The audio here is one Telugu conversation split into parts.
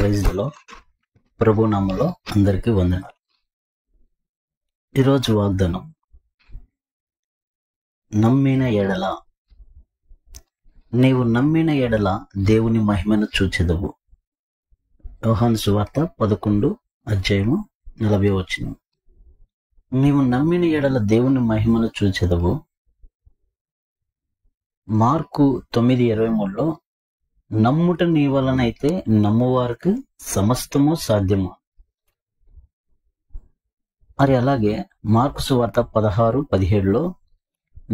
ప్రైజ్లో ప్రభు నామములో అందరికీ వందనాలు. ఈరోజు వాగ్దానం, నమ్మిన ఎడల, నీవు నమ్మిన ఎడల దేవుని మహిమను చూచెదవు. యోహాను సువార్త 11:40. నీవు నమ్మిన ఎడల దేవుని మహిమను చూచెదవు. మార్కు 9:23లో, నమ్ముట నీ వలనైతే నమ్మువారికి సమస్తము సాధ్యము. మరి అలాగే మార్కు సువార్త 16:17లో,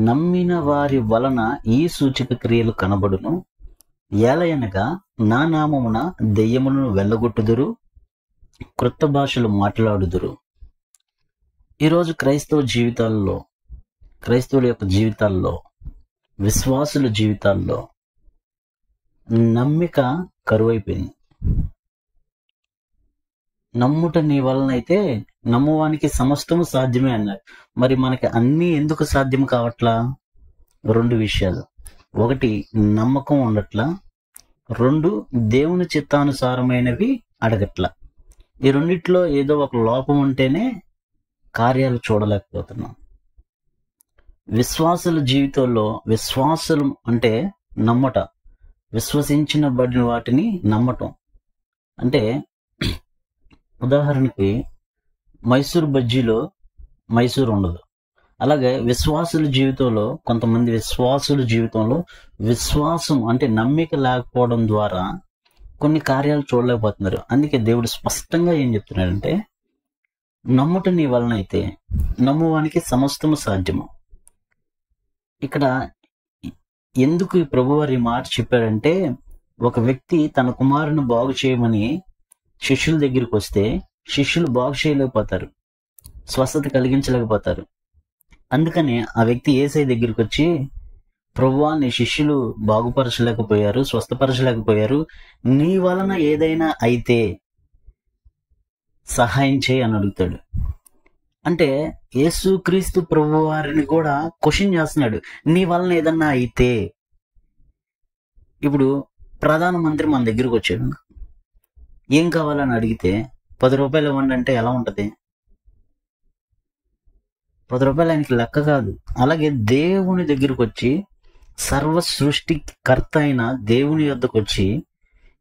నమ్మిన వారి వలన ఈ సూచక క్రియలు కనబడును, ఏలయనగా నా నామమున దెయ్యములను వెళ్ళగొట్టుదురు, క్రొత్త భాషలు మాట్లాడుదురు. ఈరోజు క్రైస్తవుల యొక్క జీవితాల్లో, విశ్వాసుల జీవితాల్లో నమ్మిక కరువైపోయింది. నమ్ముట నీ వలనైతే నమ్మువానికి సమస్తము సాధ్యమే అన్నారు. మరి మనకి అన్నీ ఎందుకు సాధ్యం కావట్లా? 2 విషయాలు. 1, నమ్మకం ఉండట్లా. 2, దేవుని చిత్తానుసారమైనవి అడగట్లా. ఈ రెండిట్లో ఏదో ఒక లోపం ఉంటేనే కార్యాలు చూడలేకపోతున్నాం. విశ్వాసుల జీవితంలో విశ్వాసులు అంటే నమ్మట, విశ్వసించిన బడిన వాటిని నమ్మటం. అంటే ఉదాహరణకి మైసూర్ బజ్జీలో మైసూర్ ఉండదు. అలాగే విశ్వాసుల జీవితంలో, కొంతమంది విశ్వాసుల జీవితంలో విశ్వాసం అంటే నమ్మిక లేకపోవడం ద్వారా కొన్ని కార్యాలు చూడలేకపోతున్నారు. అందుకే దేవుడు స్పష్టంగా ఏం చెప్తున్నాడంటే, నమ్ముట నీ వలనైతే నమ్మువానికి సమస్తము సాధ్యము. ఇక్కడ ఎందుకు ఈ ప్రభువారి మాట చెప్పాడంటే, ఒక వ్యక్తి తన కుమారుని బాగు చేయమని శిష్యుల దగ్గరికి వస్తే శిష్యులు బాగు చేయలేకపోతారు, స్వస్థత కలిగించలేకపోతారు. అందుకని ఆ వ్యక్తి యేసయ్య దగ్గరికి వచ్చి, ప్రభువా, నీ శిష్యులు బాగుపరచలేకపోయారు, స్వస్థపరచలేకపోయారు, నీ వలన ఏదైనా అయితే సహాయం చేయి అని అడుగుతాడు. అంటే యేసుక్రీస్తు ప్రభువారిని కూడా క్వశ్చన్ చేస్తున్నాడు, నీ వలన ఏదన్నా అయితే. ఇప్పుడు ప్రధానమంత్రి మన దగ్గరికి వచ్చాడు, ఏం కావాలని అడిగితే 10 రూపాయలు ఇవ్వండి అంటే ఎలా ఉంటది? 10 రూపాయలు ఆయనకి లెక్క కాదు. అలాగే దేవుని దగ్గరకు వచ్చి, సర్వ సృష్టికర్త అయిన దేవుని యొద్దకు వచ్చి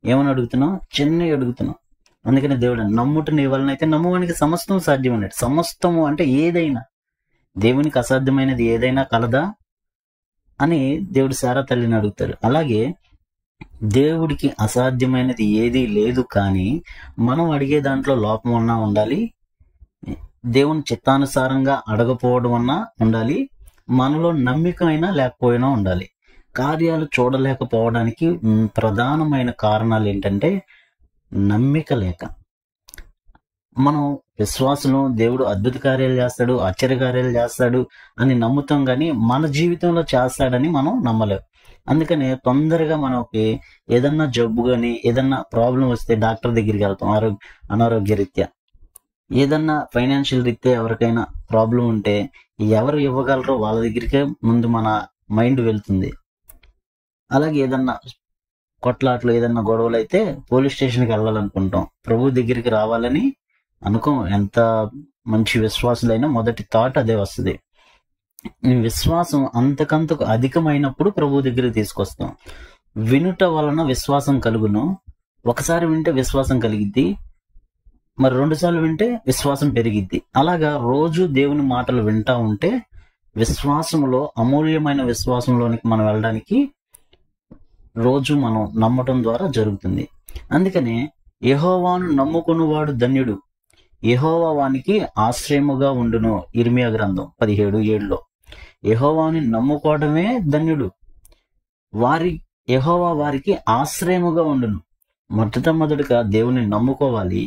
ఏమని అడుగుతున్నావు? చిన్నవి అడుగుతున్నావు. అందుకని దేవుడు నమ్ముట నీ వలన అయితే నమ్మువానికి సమస్తం సాధ్యం అన్నాడు. సమస్తము అంటే ఏదైనా, దేవునికి అసాధ్యమైనది ఏదైనా కలదా అని దేవుడు శారా తల్లిని అడుగుతాడు. అలాగే దేవుడికి అసాధ్యమైనది ఏదీ లేదు, కానీ మనం అడిగే దాంట్లో లోపం అన్నా ఉండాలి, దేవుని చిత్తానుసారంగా అడగపోవడం అన్నా ఉండాలి, మనలో నమ్మిక అయినా లేకపోయినా ఉండాలి. కార్యాలు చూడలేకపోవడానికి ప్రధానమైన కారణాలు ఏంటంటే నమ్మిక లేక. మనం విశ్వాసులు, దేవుడు అద్భుత కార్యాలు చేస్తాడు, ఆశ్చర్య కార్యాలు చేస్తాడు అని నమ్ముతాం, కానీ మన జీవితంలో చేస్తాడని మనం నమ్మలేం. అందుకనే తొందరగా మనకి ఏదన్నా జబ్బు కానీ ఏదన్నా ప్రాబ్లం వస్తే డాక్టర్ దగ్గరికి వెళ్తాం, అనారోగ్య రీత్యా. ఏదన్నా ఫైనాన్షియల్ రీత్యా ఎవరికైనా ప్రాబ్లం ఉంటే ఎవరు ఇవ్వగలరో వాళ్ళ దగ్గరికే ముందు మన మైండ్ వెళ్తుంది. అలాగే ఏదన్నా కొట్లాట్లు, ఏదన్నా గొడవలు అయితే పోలీస్ స్టేషన్కి వెళ్ళాలనుకుంటాం, ప్రభు దగ్గరికి రావాలని అనుకోం. ఎంత మంచి విశ్వాసులైనా మొదటి థాట్ అదే వస్తుంది. విశ్వాసం అంతకంతకు అధికమైనప్పుడు ప్రభు దగ్గరికి తీసుకొస్తాం. వినుట వలన విశ్వాసం కలుగును. ఒకసారి వింటే విశ్వాసం కలిగిద్ది, మరి 2 సార్లు వింటే విశ్వాసం పెరిగిద్ది. అలాగా రోజు దేవుని మాటలు వింటా ఉంటే విశ్వాసంలో, అమూల్యమైన విశ్వాసంలోనికి మనం వెళ్ళడానికి రోజు మనం నమ్మటం ద్వారా జరుగుతుంది. అందుకనే యెహోవాను నమ్ముకునివాడు ధన్యుడు, యెహోవా వానికి ఆశ్రయముగా ఉండును. ఇర్మియా గ్రంథం 17:7లో యెహోవాని నమ్ముకోవడమే ధన్యుడు, యెహోవా వారికి ఆశ్రయముగా ఉండును. మొదటగా దేవుని నమ్ముకోవాలి,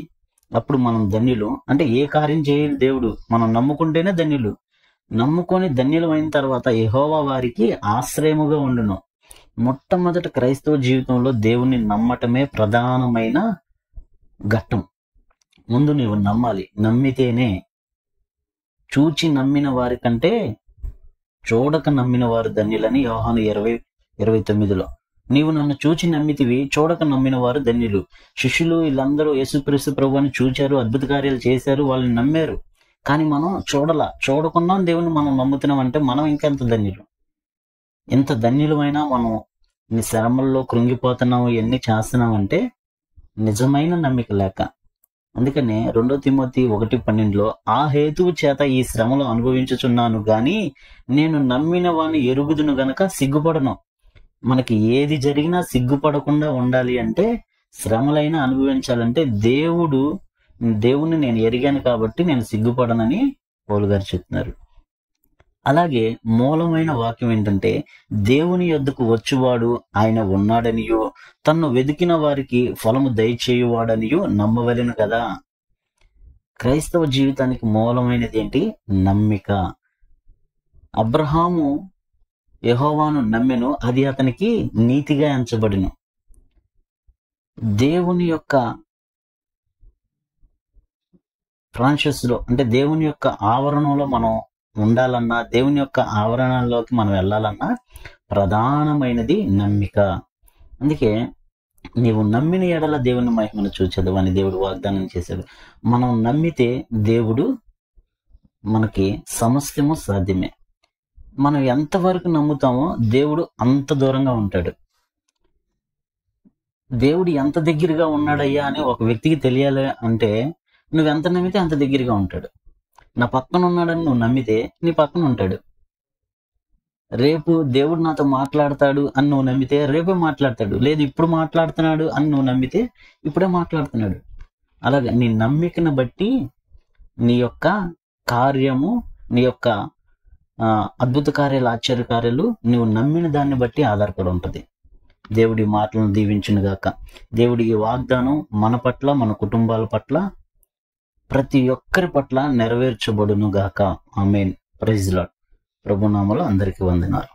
అప్పుడు మనం ధన్యులు. అంటే ఏ కార్యం చేయాలి దేవుడు, మనం నమ్ముకుంటేనే ధన్యులు. నమ్ముకొని ధన్యులు అయిన తర్వాత యెహోవా వారికి ఆశ్రయముగా ఉండును. మొట్టమొదట క్రైస్తవ జీవితంలో దేవుని నమ్మటమే ప్రధానమైన ఘట్టం. ముందు నీవు నమ్మాలి, నమ్మితేనే. చూచి నమ్మిన వారి కంటే చూడక నమ్మిన వారు ధన్యులని యోహాను 20:29లో. నీవు నన్ను చూచి నమ్మితివి, చూడక నమ్మిన వారు ధన్యులు. శిష్యులు వీళ్ళందరూ యేసుక్రీస్తు ప్రభువుని చూచారు, అద్భుత కార్యాలు చేశారు, వాళ్ళని నమ్మారు. కానీ మనం చూడకుండా దేవుని మనం నమ్ముతున్నాం అంటే మనం ఇంకెంత ధన్యులు. ఎంత ధన్యులమైనా మనం ఈ శ్రమల్లో కృంగిపోతున్నాము, ఎన్ని చేస్తున్నామంటే నిజమైన నమ్మిక లేక. అందుకనే 2 తిమోతి 1:12 ఆ హేతువు చేత ఈ శ్రమలు అనుభవించుచున్నాను గాని నేను నమ్మిన వాని ఎరుగుదును గనక సిగ్గుపడను. మనకి ఏది జరిగినా సిగ్గుపడకుండా ఉండాలి అంటే, శ్రమలైనా అనుభవించాలంటే దేవుణ్ణి నేను ఎరిగాను కాబట్టి నేను సిగ్గుపడనని పౌలు గారు చెప్తున్నారు. అలాగే మూలమైన వాక్యం ఏంటంటే, దేవుని యొద్దకు వచ్చువాడు ఆయన ఉన్నాడనియో, తన్ను వెదికిన వారికి ఫలము దయచేయువాడనియో నమ్మవలెను కదా. క్రైస్తవ జీవితానికి మూలమైనది ఏంటి? నమ్మిక. అబ్రహాము యెహోవాను నమ్మెను, అది అతనికి నీతిగా ఎంచబడిను. దేవుని యొక్క కాన్షియస్ లో అంటే దేవుని యొక్క ఆవరణలో మనం ఉండాలన్నా, దేవుని యొక్క ఆవరణలోకి మనం వెళ్ళాలన్నా ప్రధానమైనది నమ్మిక. అందుకే నీవు నమ్మిన ఎడల దేవుని మహిమను చూచెదవు అని దేవుడు వాగ్దానం చేశాడు. మనం నమ్మితే దేవుడు మనకి సమస్తము సాధ్యమే. మనం ఎంతవరకు నమ్ముతామో దేవుడు అంత దూరంగా ఉంటాడు. దేవుడు ఎంత దగ్గరగా ఉన్నాడయ్యా అని ఒక వ్యక్తికి తెలియాలి అంటే, నువ్వెంత నమ్మితే అంత దగ్గరగా ఉంటాడు. నా పక్కన ఉన్నాడని నువ్వు నమ్మితే నీ పక్కన ఉంటాడు. రేపు దేవుడు నాతో మాట్లాడతాడు అని నువ్వు నమ్మితే రేపే మాట్లాడతాడు. లేదు ఇప్పుడు మాట్లాడుతున్నాడు అని నువ్వు నమ్మితే ఇప్పుడే మాట్లాడుతున్నాడు. అలాగే నీ నమ్మికను బట్టి నీ యొక్క కార్యము, నీ యొక్క అద్భుత కార్యాలు, ఆశ్చర్య కార్యాలు నువ్వు నమ్మిన దాన్ని బట్టి ఆధారపడి ఉంటుంది. దేవుడి మాటలను దీవించును గాక. దేవుడి ఈ వాగ్దానం మన పట్ల, మన కుటుంబాల పట్ల, ప్రతి ఒక్కరి పట్ల నెరవేర్చబడును గాక. ఆమేన్. Praise lord. ప్రభునామములో అందరికీ వందనాలు.